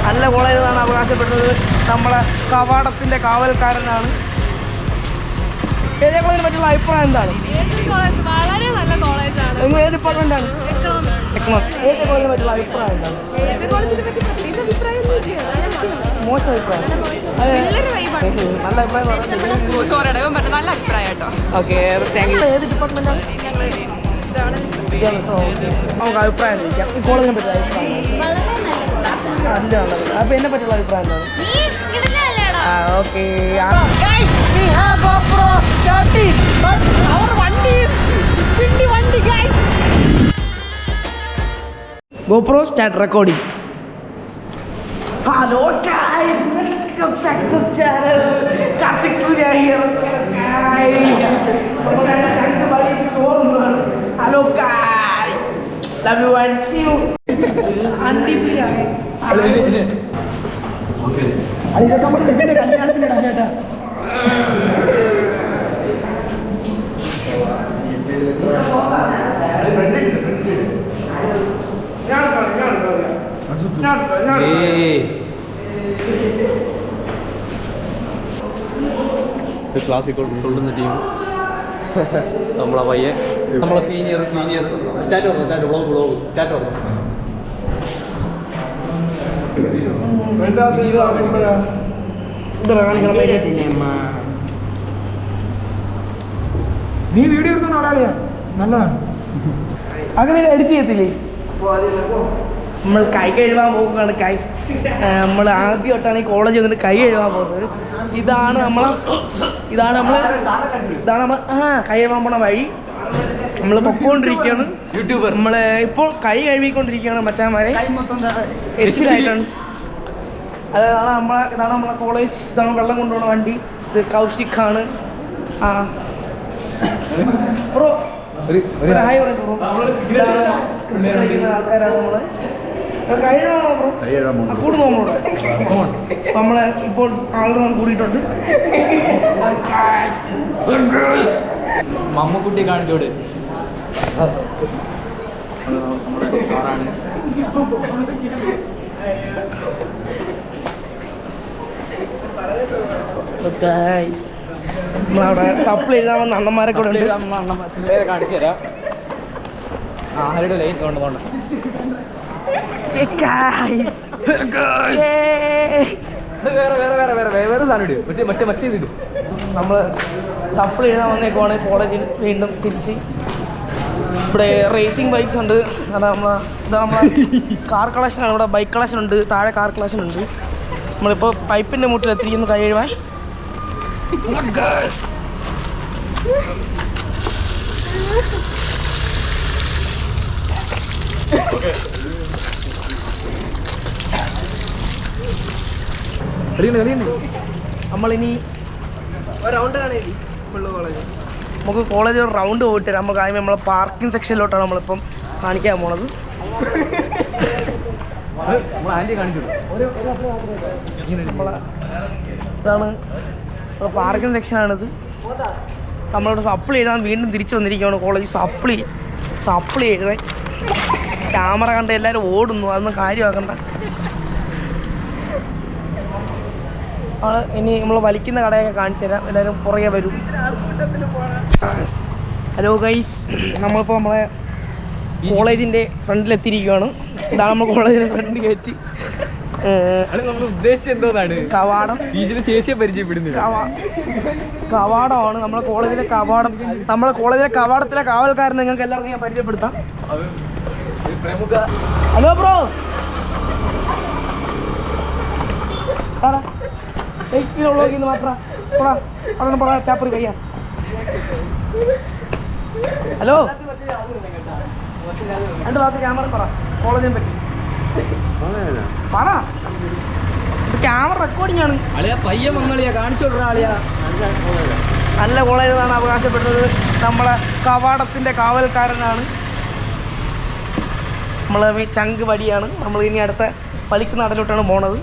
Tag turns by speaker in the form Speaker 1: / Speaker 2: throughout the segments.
Speaker 1: നല്ല കോളേജ് എന്നാണ് അവകാശപ്പെട്ടത്. നമ്മളെ കവാടത്തിൻ്റെ കാവൽക്കാരനാണ്. ഏതേ കോളേജിനെ പറ്റിയുള്ള അഭിപ്രായം എന്താണ്?
Speaker 2: വളരെ നല്ല കോളേജാണ്.
Speaker 1: നിങ്ങൾ ഏത് ഡിപ്പാർട്ട്മെന്റാണ്? എക്കണോമിക്സ്. ഏത് കോളേജിനെ പറ്റിയുള്ള അഭിപ്രായം എന്താണ്? മോശം അഭിപ്രായം. നല്ല അഭിപ്രായം.
Speaker 2: നല്ല അഭിപ്രായം കേട്ടോ.
Speaker 1: Okay, thank you. ഏത് ഡിപ്പാർട്ട്മെന്റാണ്? നമുക്ക് അഭിപ്രായം ചോദിക്കാം. ഈ കോളേജിനെ പറ്റിയുള്ള അഭിപ്രായം നല്ല നല്ലത്. അപ്പോൾ എന്നെ പറ്റിയുള്ള അഭിപ്രായം എന്താണ്? Okay, GoPro start recording. Hello guys, welcome back to the channel. Karthik Surya here. Hello guys, love you and see you. Auntie Priya. Okay. അതൊക്കെ നമ്മൾ വീട്ടിലെ കല്യാണത്തിനിടാ ചേട്ടാ.
Speaker 3: ക്ലാസ്സിൽ കൊള്ളുന്ന ടീം നമ്മളെ പയ്യെ നമ്മളെ സീനിയർ ടാറ്റോ ബ്ലോഗ് ടാറ്റോ
Speaker 4: നീ വീഡിയോ എടുക്കുന്ന ഒരാളെയാ, നല്ലതാണ്.
Speaker 1: അങ്ങനെ എഡിറ്റ് ചെയ്യത്തില്ലേ? നമ്മൾ കൈ കഴുകാൻ പോകുകയാണ് ഗൈസ്. നമ്മൾ ആദ്യമായിട്ടാണ് ഈ കോളേജ് വന്നിട്ട് കൈ കഴുകാൻ പോകുന്നത്. ഇതാണ് നമ്മൾ കൈ കഴുകാൻ പോണ വഴി. നമ്മൾ പൊക്കോണ്ടിരിക്കുകയാണ്. യൂട്യൂബർ നമ്മൾ ഇപ്പോൾ കൈ കഴുകിക്കൊണ്ടിരിക്കുകയാണ് മച്ചാന്മാരെ. എച്ചിലായിട്ടാണ്. ഇതാണ് നമ്മളെ കോളേജ്. ഇതാണ് വെള്ളം കൊണ്ടുപോകുന്ന വണ്ടി. ഇത് കൗശിക്കാണ്. ബ്രോ ഹായ് പറഞ്ഞു ബ്രോ. ആൾക്കാരാണ് നമ്മള്. കഴിയണോ ബ്രോ? കൂടുന്നു നമ്മളോട്. നമ്മളെ ഇപ്പോൾ ആളുകൾ കൂടിയിട്ടുണ്ട്.
Speaker 3: മമ്മക്കുട്ടിയെ കാണിച്ചോട്. നമ്മളവിടെ സപ്ലൈ എഴുതാൻ വന്ന അണ്ണന്മാരെ കൂടെ ഉണ്ട്. കാണിച്ചു തരാം. ആരുടെ ലൈൻ കൊണ്ടുപോകണം. വേറെ സാധനം ഇടും. മറ്റേ ഇതിടും.
Speaker 1: നമ്മൾ സപ്ലൈ എഴുതാൻ വന്നേക്കുവാണ് കോളേജിൽ. വീണ്ടും തിരിച്ച് ഇവിടെ റേസിംഗ് ബൈക്സ് ഉണ്ട്. ഇതാണ് നമ്മളെ കാർ കളക്ഷനാണ്. ഇവിടെ ബൈക്ക് കളക്ഷൻ ഉണ്ട്. താഴെ കാർ കളക്ഷൻ ഉണ്ട്. നമ്മളിപ്പോൾ പൈപ്പിൻ്റെ മുട്ടിൽ എത്തിയിരിക്കുന്നു കൈ കഴുകാൻ. നമ്മളിനി നമുക്ക് കോളേജിൽ ഒരു റൗണ്ട് പോയിട്ട് വരാം. നമുക്ക് ആദ്യം നമ്മളെ പാർക്കിംഗ് സെക്ഷനിലോട്ടാണ് നമ്മളിപ്പം കാണിക്കാൻ പോണത്. ഇതാണ് പാർക്കിംഗ് സെക്ഷനാണിത്. നമ്മളിവിടെ സപ്ലൈ എഴുതാൻ വീണ്ടും തിരിച്ചു വന്നിരിക്കുകയാണ് കോളേജ്. സപ്ലൈ എഴുതാൻ ക്യാമറ കണ്ട് എല്ലാവരും ഓടുന്നു. അതൊന്നും കാര്യമാക്കണ്ട. ഇനി നമ്മൾ വലിക്കുന്ന കടയൊക്കെ കാണിച്ചു തരാം. എല്ലാവരും പുറകെ വരും. ഹലോ ഗൈസ്, നമ്മളിപ്പോൾ നമ്മളെ കോളേജിൻ്റെ ഫ്രണ്ടിലെത്തിയിരിക്കുകയാണ്. ഇതാണ് നമ്മൾ കോളേജിൻ്റെ ഫ്രണ്ട് കയറ്റി.
Speaker 3: നമ്മൾ ഉദ്ദേശിച്ചത് എന്തോന്നാണ്?
Speaker 1: കവാടം.
Speaker 3: ചേച്ചിയെ പരിചയപ്പെടുന്നില്ല.
Speaker 1: കവാടമാണ് നമ്മളെ കോളേജിലെ കവാടം. നമ്മളെ കോളേജിലെ കവാടത്തിലെ കാവൽക്കാരൻ നിങ്ങൾക്ക് എല്ലാവർക്കും ഞാൻ പരിചയപ്പെടുത്താം. Hello bro. ഹലോ, രണ്ട് ഭാഗത്ത് ക്യാമറ പറ കോളേജിനെ പറ്റി പറ. ക്യാമറ റെക്കോർഡിംഗ് ആണ്.
Speaker 3: പയ്യൻ വന്നളിയാ കാണിച്ചോളിയാ.
Speaker 1: നല്ല കോളേജ് എന്നാണ് അവകാശപ്പെട്ടത്. നമ്മളെ കവാടത്തിൻ്റെ കാവൽക്കാരനാണ്. നമ്മൾ ചങ്ക് പടിയാണ്. നമ്മൾ ഇനി അടുത്ത പലിക്ക് നാടിലോട്ടാണ് പോണത്.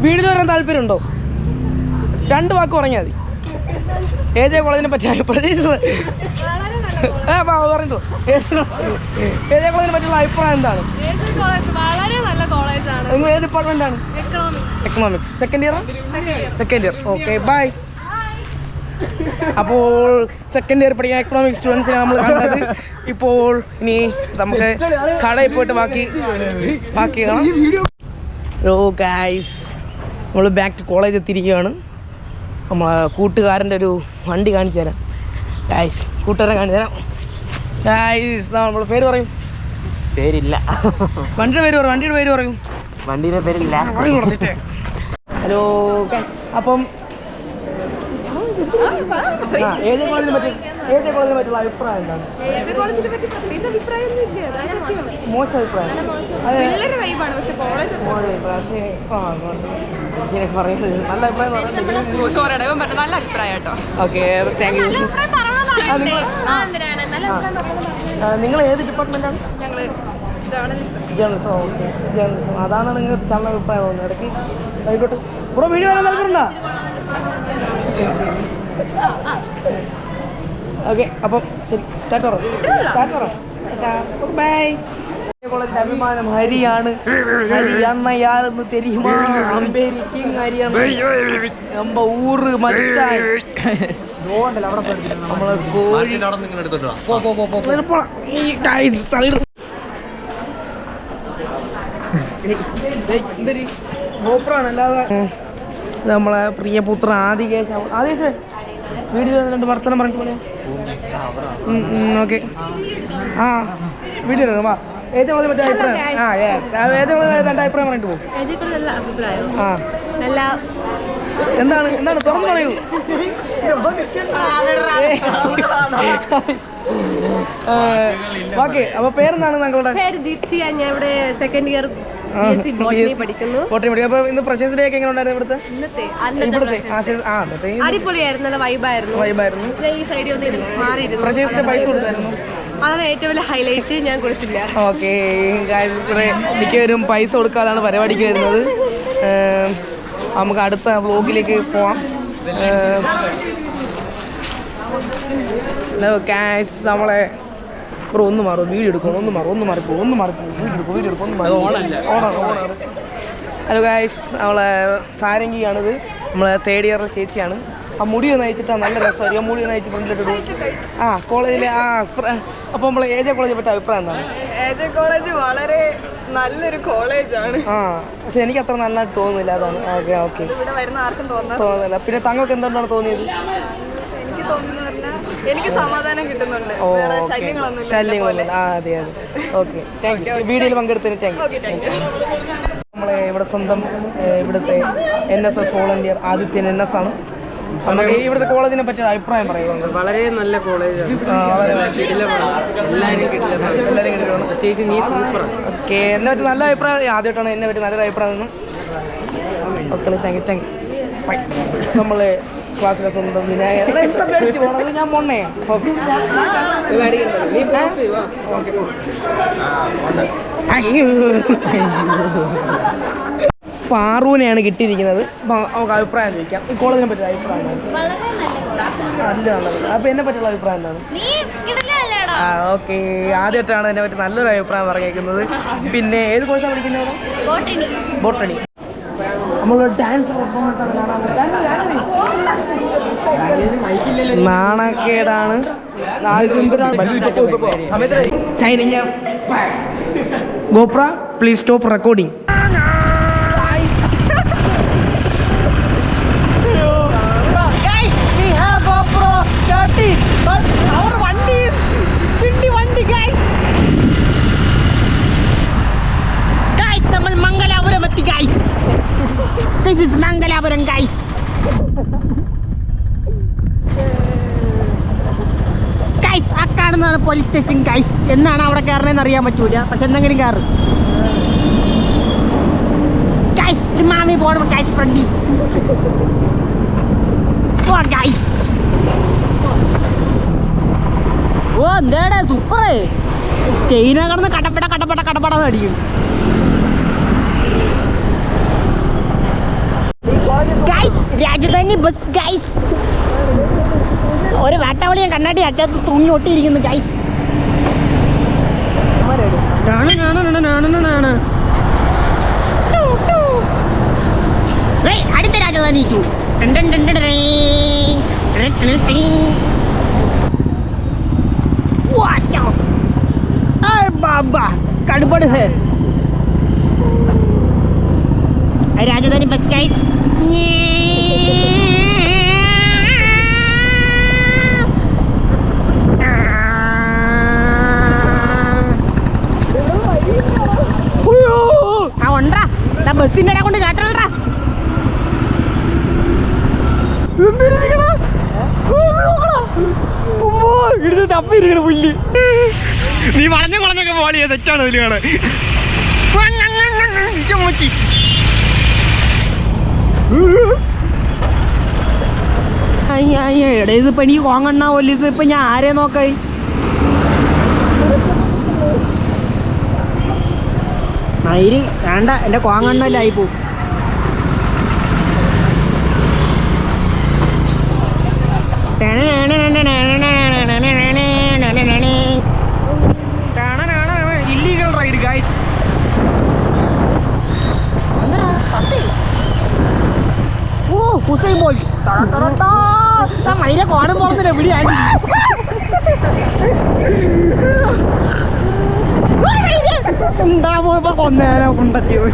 Speaker 1: വീട്ടിൽ വരാൻ താല്പര്യമുണ്ടോ? 2 വാക്ക് പറഞ്ഞാൽ മതി. AJ കോളേജിനെ പറ്റി പ്രതീക്ഷിച്ചത് പറഞ്ഞോ AJ കോളേജിനെ പറ്റിയുള്ള അഭിപ്രായം എന്താണ്?
Speaker 2: വളരെ നല്ല കോളേജാണ്.
Speaker 1: നിങ്ങൾ ഏത് ഡിപ്പാർട്ട്മെന്റാണ്? Economics. Second year. Okay bye. അപ്പോൾ സെക്കൻഡ് ഇയർ പഠിക്കുന്ന എക്കണോമിക്സ് സ്റ്റുഡൻസിനെ നമ്മൾ കണ്ടത്. ഇപ്പോൾ ഇനി നമുക്ക് കടയിൽ പോയിട്ട് ബാക്കി കാണാം. ഹലോ ഗൈസ്, നമ്മൾ ബാക്ക് ടു കോളേജ് എത്തിയിരിക്കുകയാണ്. നമ്മളെ കൂട്ടുകാരൻ്റെ ഒരു വണ്ടി കാണിച്ചു തരാം ഗൈസ്. കൂട്ടുകാരെ കാണിച്ചു തരാം ഗൈസ്. നമ്മൾ പേര് പറയും.
Speaker 3: പേരില്ല.
Speaker 1: വണ്ടിയുടെ പേര് പറയും.
Speaker 3: വണ്ടിയുടെ പേരില്ല.
Speaker 1: ഹലോ ഗൈസ്, അപ്പം ഏത് കോളേജിനെ പറ്റിയുള്ള അഭിപ്രായം എന്താണ്? മോശം അഭിപ്രായം. പറയുന്നത് നല്ല അഭിപ്രായം. Okay, thank you. നിങ്ങൾ ഏത് ഡിപ്പാർട്ട്മെന്റാണ്? ജേർണലിസം. Okay, journalism. അതാണ് നിങ്ങൾ ചാനൽ അഭിപ്രായം തോന്നുന്നത്. ഇടയ്ക്ക് ആയിക്കോട്ടെ. ബ്രോ വീഡിയോ വരാൻ നൽകുന്നുണ്ടോ? ഓക്കെ, അപ്പം ശരി, ബൈ. കോളേജിന്റെ അഭിമാനം ഹരിയാണ്. ഹരിയാണെന്ന് തെരിയുമാ? അമ്പേരി കിങ് ഹരിയാണ്. നമ്മ ഊറ് മച്ചാൻ നമ്മളെ കോഴി. ഗോപ്രാണ്, അല്ലാതെ നമ്മളെ പ്രിയപുത്ര ആദികേശ്. വീഡിയോ 2 വർത്തനം പറഞ്ഞിട്ട് പോലെയാ. ഓക്കെ, ആ വീഡിയോ വാ. ഏത് കോളേജ് മറ്റേ അഭിപ്രായം? ഏത് കോളേജ് 2 അഭിപ്രായം പറഞ്ഞിട്ട് പോകും. എന്താണ് തുറന്നു പറയൂ. ഓക്കെ, അപ്പൊ പേരെന്താണ് താങ്കളുടെ?
Speaker 2: പേര് ദീപ്തി. ഞാൻ ഇവിടെ സെക്കൻഡ് ഇയർ പഠിക്കുന്നു.
Speaker 1: അപ്പൊ ഇന്ന് ഫ്രഷേഴ്സ് ഡേ ഒക്കെ എങ്ങനെ ഉണ്ടായിരുന്നു ഇവിടുത്തെ?
Speaker 2: അടിപൊളിയായിരുന്നു, നല്ല വൈബായിരുന്നു. ഈ സൈഡിൽ ഒന്ന് മാറിയിരുന്നു.
Speaker 1: ഫ്രഷേഴ്സ് ഡേ പൈസ കൊടുത്തായിരുന്നു.
Speaker 2: അതാണ് ഏറ്റവും വലിയ ഹൈലൈറ്റ്. ഞാൻ കൊടുത്തില്ല.
Speaker 1: ഓക്കെ, മിക്കവരും പൈസ കൊടുക്കാതാണ് പരിപാടിക്ക് വരുന്നത്. നമുക്ക് അടുത്ത വ്ലോഗിലേക്ക് പോവാം. ഹലോ ഗൈസ്, നമ്മളെ ഒന്ന് മാറും വീഡിയോ എടുക്കണം. ഒന്ന് മാറിപ്പോ. ഹലോ ഗൈസ്, നമ്മളെ സാരംഗിയാണിത്. നമ്മളെ 3rd ഇയറിലെ ചേച്ചിയാണ്. ആ മുടി നയിച്ചിട്ട് നല്ല രസമായിരിക്കും. മുടി നയിച്ച് ഫ്രണ്ടിലിട്ട് കോളേജിലെ അപ്പോൾ നമ്മൾ AJ കോളേജിനെ പറ്റി അഭിപ്രായം എന്താണ്?
Speaker 2: AJ കോളേജ് വളരെ നല്ലൊരു കോളേജാണ്.
Speaker 1: പക്ഷെ എനിക്ക് അത്ര നല്ലതായിട്ട് തോന്നുന്നില്ല. അതാണ്. ഓക്കെ,
Speaker 2: ഇവിടെ വരുന്ന ആർക്കും
Speaker 1: തോന്നുന്നില്ല. പിന്നെ താങ്കൾക്ക് എന്തുകൊണ്ടാണ് തോന്നിയത്?
Speaker 2: എനിക്ക് തോന്നുന്നു പറഞ്ഞാൽ എനിക്ക് സമാധാനം കിട്ടുന്നുണ്ട്.
Speaker 1: ശല്യങ്ങളൊന്നും. അതെ. Okay, thank you. വീഡിയോയിൽ പങ്കെടുത്തതിന് താങ്ക് യു. നമ്മളെ ഇവിടെ സ്വന്തം ഇവിടുത്തെ NSS വോളണ്ടിയർ ആദിത്യൻ NS ആണ്. നമുക്ക് ഇവിടുത്തെ കോളേജിനെ പറ്റി അഭിപ്രായം പറയുന്നത്?
Speaker 3: വളരെ നല്ല കോളേജാണ്. ചേച്ചി നീ സൂപ്പർ.
Speaker 1: ഓക്കെ, എന്നെ പറ്റി നല്ല അഭിപ്രായം. ആദ്യമായിട്ടാണ് എന്നെ പറ്റി നല്ലൊരു അഭിപ്രായം തന്നു. Okay, thank you. ബൈ. നമ്മൾ ക്ലാസ്സിലെ സ്വന്തം വിനായകൻ. ഞാൻ മൊണ്ണേ. പാറുവിനെയാണ് കിട്ടിയിരിക്കുന്നത്. നമുക്ക് അഭിപ്രായം ചോദിക്കാം. ഈ കോളേജിനെ പറ്റി അഭിപ്രായം നല്ലത്. അപ്പോൾ എന്നെ പറ്റിയുള്ള അഭിപ്രായം എന്താണ്? ഓക്കെ, ആദ്യമായിട്ടാണ് എന്നെ പറ്റി നല്ലൊരു അഭിപ്രായം പറഞ്ഞേക്കുന്നത്. പിന്നെ ഏത് കോഴ്സാണ് പഠിക്കുന്നത്? ബോട്ടണി. നമ്മൾ ഡാൻസ് പെർഫോമൻസ് ആണ് കാണാൻ. നാണക്കേടാണ്. ഗോപ്ര, പ്ലീസ് സ്റ്റോപ്പ് റെക്കോർഡിംഗ്.
Speaker 5: നമ്മൾ മംഗലാപുരം എത്തി guys. This is Mangalapuram guys. Guys, ആ കാണുന്നതാണ് പോലീസ് സ്റ്റേഷൻ ഗൈസ്. എന്നാണ് അവിടെ കയറണമെന്ന് അറിയാൻ പറ്റൂല, പക്ഷെ എന്തെങ്കിലും കയറും ഗൈസ്. ഒരു മാമി പോകണം ഗൈസ്. ഫ്രണ്ടി ഗൈസ്. ഓ എന്താടാ സൂപ്പർ. ചൈന കടന്ന് കടപ്പട അടിക്കും ഗൈസ്. Rajdhani bus guys. ഒരു വേട്ടവളിയെ കണ്ണാടി അറ്റത്ത് തൂങ്ങി ഒട്ടിയിരിക്കുന്നു ഗൈസ്. അടുത്ത രാജധാനി കടുപ്പട് രാജധാനി ബസ് ഗൈസ്. ആ ഉണ്ടാ ബസ്സിന്റെ ഇട കൊണ്ട് കാട്ടണ്ടാ. തപ്പിരിക്കണ പുല്ല്. നീ വളഞ്ഞ കുളഞ്ഞൊക്കെ പോളിയ സെറ്റാണ് അതിൽ കാണാൻ. എടാ ഇതിപ്പോ എനിക്ക് കോങ്ങണ്ണ പോലെ ഇതിപ്പോ ഞാൻ ആരെ നോക്കായി. മയില് വേണ്ട എന്റെ കോങ്ങണ്ണല്ലായി പോവും. Illegal ride guys. ഓ ഹുസൈൻ ബോൾട്ട് മയിലെ കോണം പോകുന്നില്ല എവിടെയാണ്. ഉണ്ടാവുമ്പോ കൊന്നേനെ കൊണ്ടെത്തിയത്.